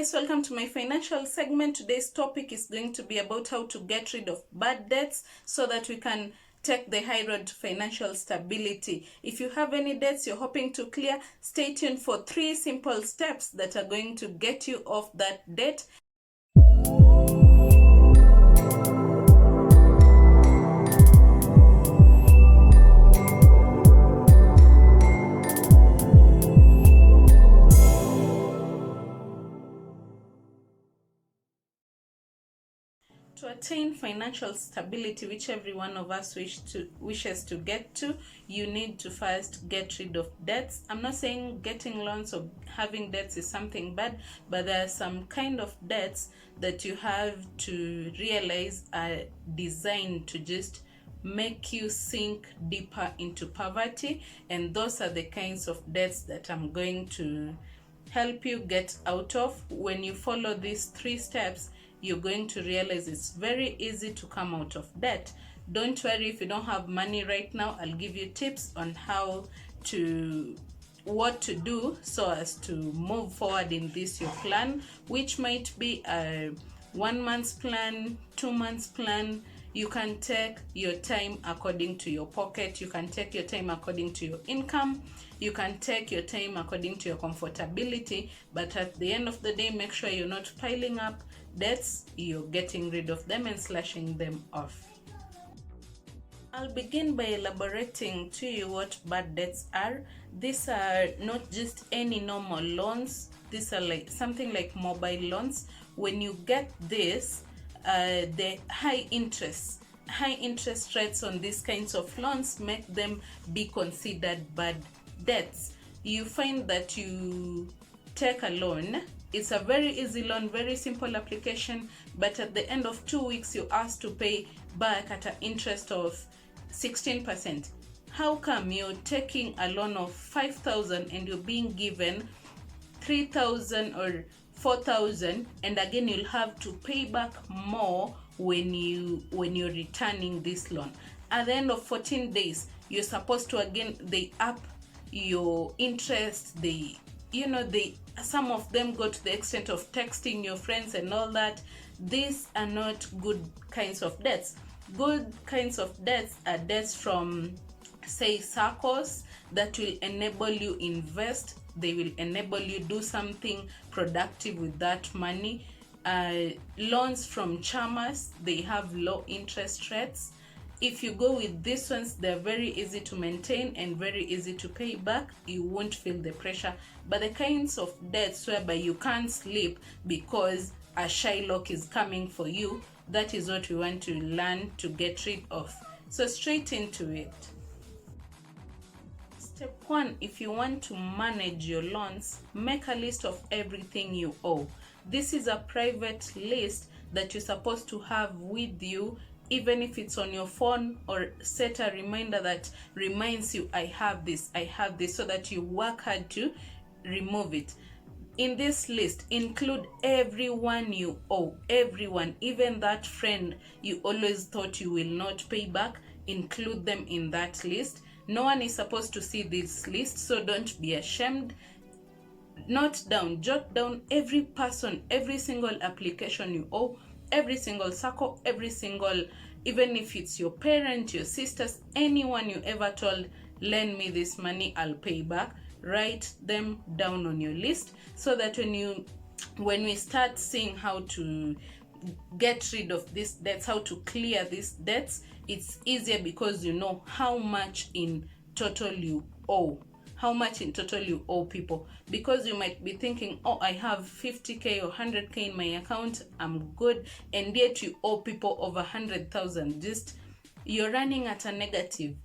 guys, welcome to my financial segment. Today's topic is going to be about how to get rid of bad debts so that we can take the high road to financial stability. If you have any debts you're hoping to clear, stay tuned for 3 simple steps that are going to get you off that debt. To attain financial stability, which every one of us wishes to get to, you need to first get rid of debts. I'm not saying getting loans or having debts is something bad, but there are some kind of debts that you have to realize are designed to just make you sink deeper into poverty, and those are the kinds of debts that I'm going to help you get out of. When you follow these 3 steps, you're going to realize it's very easy to come out of debt. Don't worry if you don't have money right now. I'll give you tips on what to do so as to move forward in this your plan, which might be a 1 month's plan, 2 months plan. You can take your time according to your pocket. You can take your time according to your income. You can take your time according to your comfortability. But at the end of the day, make sure you're not piling up debts. You're getting rid of them and slashing them off. I'll begin by elaborating to you what bad debts are. These are not just any normal loans. These are like something like mobile loans. When you get this, the high interest rates on these kinds of loans make them be considered bad debts. You find that you take a loan. It's a very easy loan, very simple application, but at the end of 2 weeks you're asked to pay back at an interest of 16%. How come you're taking a loan of 5,000 and you're being given 3,000 or 4,000, and again you'll have to pay back more when you're returning this loan? At the end of 14 days, you're supposed to they up your interest. Some of them go to the extent of texting your friends and all that. These are not good kinds of debts. Good kinds of debts are debts from, say, circles that will enable you invest. They will enable you do something productive with that money. Loans from chamas, they have low interest rates. If you go with these ones, they're very easy to maintain and very easy to pay back. You won't feel the pressure. But the kinds of debts whereby you can't sleep because a Shylock is coming for you, that is what we want to learn to get rid of. So straight into it. Step 1, if you want to manage your loans, make a list of everything you owe. This is a private list that you're supposed to have with you, even if it's on your phone, or set a reminder that reminds you, I have this, so that you work hard to remove it. In this list, include everyone you owe, everyone, even that friend you always thought you will not pay back, include them in that list. No one is supposed to see this list, so don't be ashamed. Jot down every person, every single application you owe, every single circle, even if it's your parent, your sisters, anyone you ever told, lend me this money, I'll pay back. Write them down on your list so that when we start seeing how to get rid of these debts, how to clear these debts, it's easier because you know how much in total you owe. People, because you might be thinking, oh, I have 50k or 100k in my account, I'm good, and yet you owe people over 100,000. Just you're running at a negative.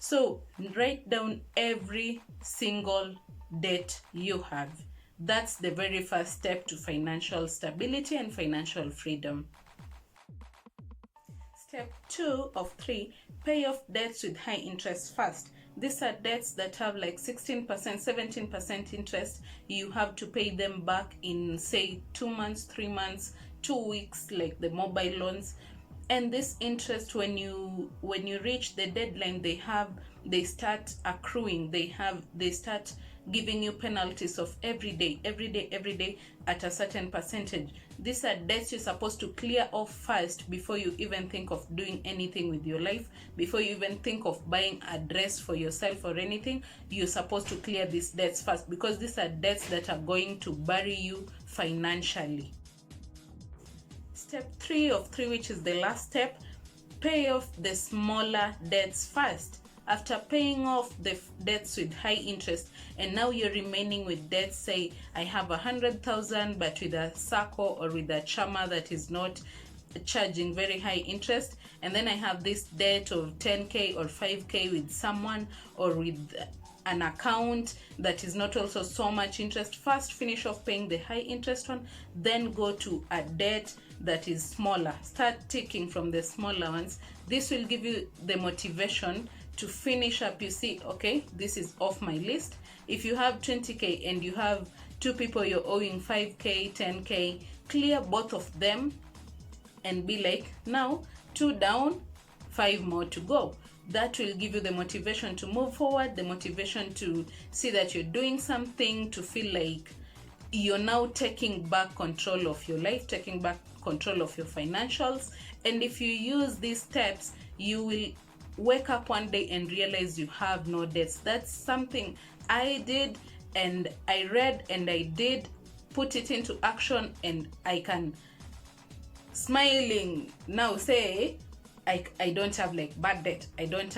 So write down every single debt you have. That's the very first step to financial stability and financial freedom. Step 2 of 3, pay off debts with high interest first. These are debts that have like 16%, 17% interest. You have to pay them back in, say, 2 months, 3 months, 2 weeks, like the mobile loans. And this interest, when you reach the deadline, they start accruing. They start giving you penalties of every day at a certain percentage. These are debts you're supposed to clear off first before you even think of doing anything with your life. Before you even think of buying a dress for yourself or anything, you're supposed to clear these debts first, because these are debts that are going to bury you financially. Step 3 of 3, which is the last step, pay off the smaller debts first. After paying off the debts with high interest, and now you're remaining with debts, say I have 100,000 but with a circle or with a chama that is not charging very high interest, and then I have this debt of 10k or 5k with someone or with an account that is not also so much interest. First finish off paying the high interest one, then go to a debt that is smaller. Start taking from the smaller ones. This will give you the motivation to finish up. You see, okay, this is off my list. If you have 20k and you have 2 people you're owing 5k, 10k, clear both of them and be like, now 2 down, 5 more to go. That will give you the motivation to move forward, the motivation to see that you're doing something, to feel like you're now taking back control of your life, taking back control of your financials. And if you use these steps, you will wake up one day and realize you have no debts. That's something I did, and I read, and I did put it into action, and I can smiling now say I don't have like bad debt. I don't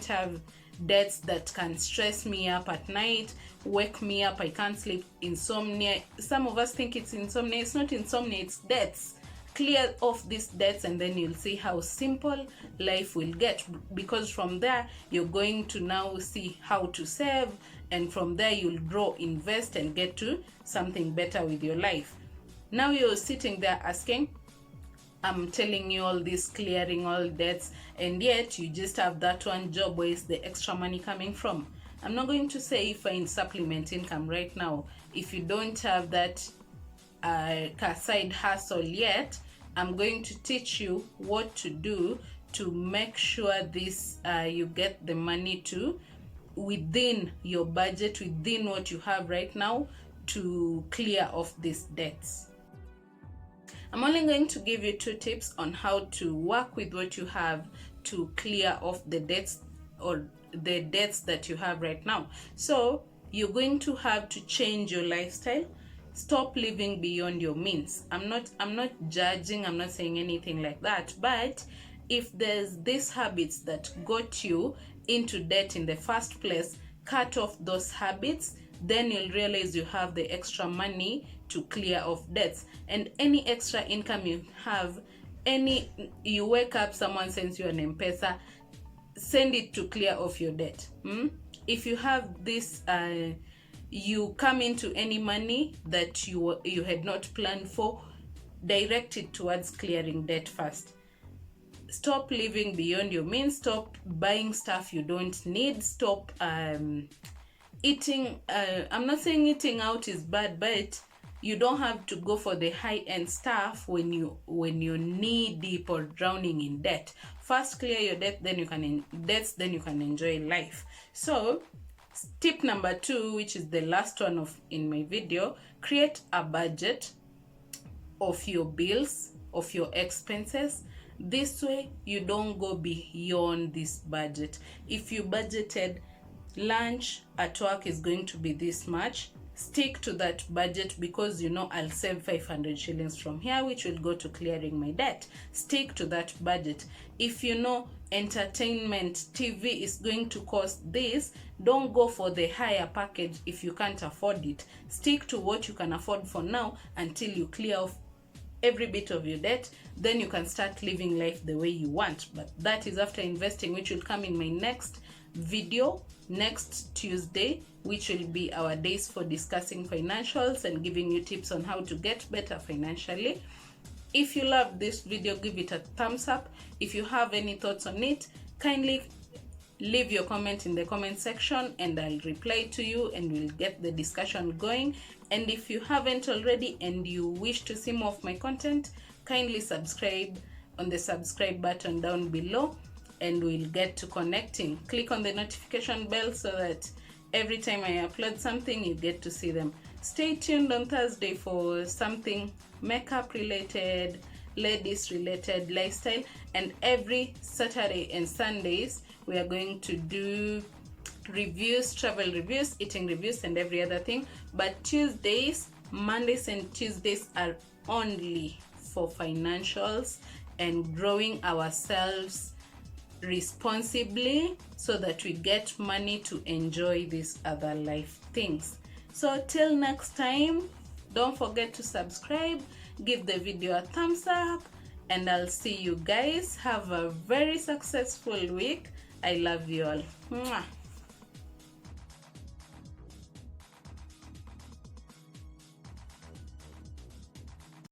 have debts that can stress me up at night, wake me up, I can't sleep, insomnia. Some of us think it's insomnia. It's not insomnia, it's debts. Clear off these debts, and then you'll see how simple life will get, because from there you're going to now see how to save, and from there you'll grow, invest, and get to something better with your life. Now you're sitting there asking, I'm telling you all this, clearing all debts, and yet you just have that one job. Where is the extra money coming from? I'm not going to say find supplement income right now. If you don't have that side hustle yet, I'm going to teach you what to do to make sure this you get the money to within your budget, within what you have right now, to clear off these debts. I'm only going to give you 2 tips on how to work with what you have to clear off the debts, or the debts that you have right now. So you're going to have to change your lifestyle. Stop living beyond your means. I'm not judging, I'm not saying anything like that, but if there's these habits that got you into debt in the first place, cut off those habits. Then you'll realize you have the extra money to clear off debts. And any extra income you have, you wake up, someone sends you an M-Pesa, send it to clear off your debt. If you have this, you come into any money that you had not planned for, direct it towards clearing debt first. Stop living beyond your means. Stop buying stuff you don't need. Stop eating. I'm not saying eating out is bad, but you don't have to go for the high-end stuff when you're knee deep or drowning in debt. First clear your debt, then you can enjoy life. So tip number 2, which is the last one in my video, create a budget of your bills, of your expenses. This way you don't go beyond this budget. If you budgeted lunch at work is going to be this much, stick to that budget, because you know I'll save 500 shillings from here, which will go to clearing my debt. Stick to that budget. If you know entertainment TV is going to cost this, don't go for the higher package if you can't afford it. Stick to what you can afford for now until you clear off every bit of your debt. Then you can start living life the way you want. But that is after investing, which will come in my next video next Tuesday, which will be our days for discussing financials and giving you tips on how to get better financially. If you love this video, give it a thumbs up. If you have any thoughts on it, kindly leave your comment in the comment section and I'll reply to you and we'll get the discussion going. And if you haven't already and you wish to see more of my content, kindly subscribe on the subscribe button down below and we'll get to connecting. Click on the notification bell so that Every time I upload something, you get to see them. Stay tuned on Thursday for something makeup related, ladies related, lifestyle. And every Saturday and Sundays, we are going to do reviews, travel reviews, eating reviews, and every other thing. But Tuesdays, Mondays and Tuesdays are only for financials and growing ourselves responsibly so that we get money to enjoy these other life things. So till next time, don't forget to subscribe, give the video a thumbs up, and I'll see you guys. Have a very successful week. I love you all. Mwah.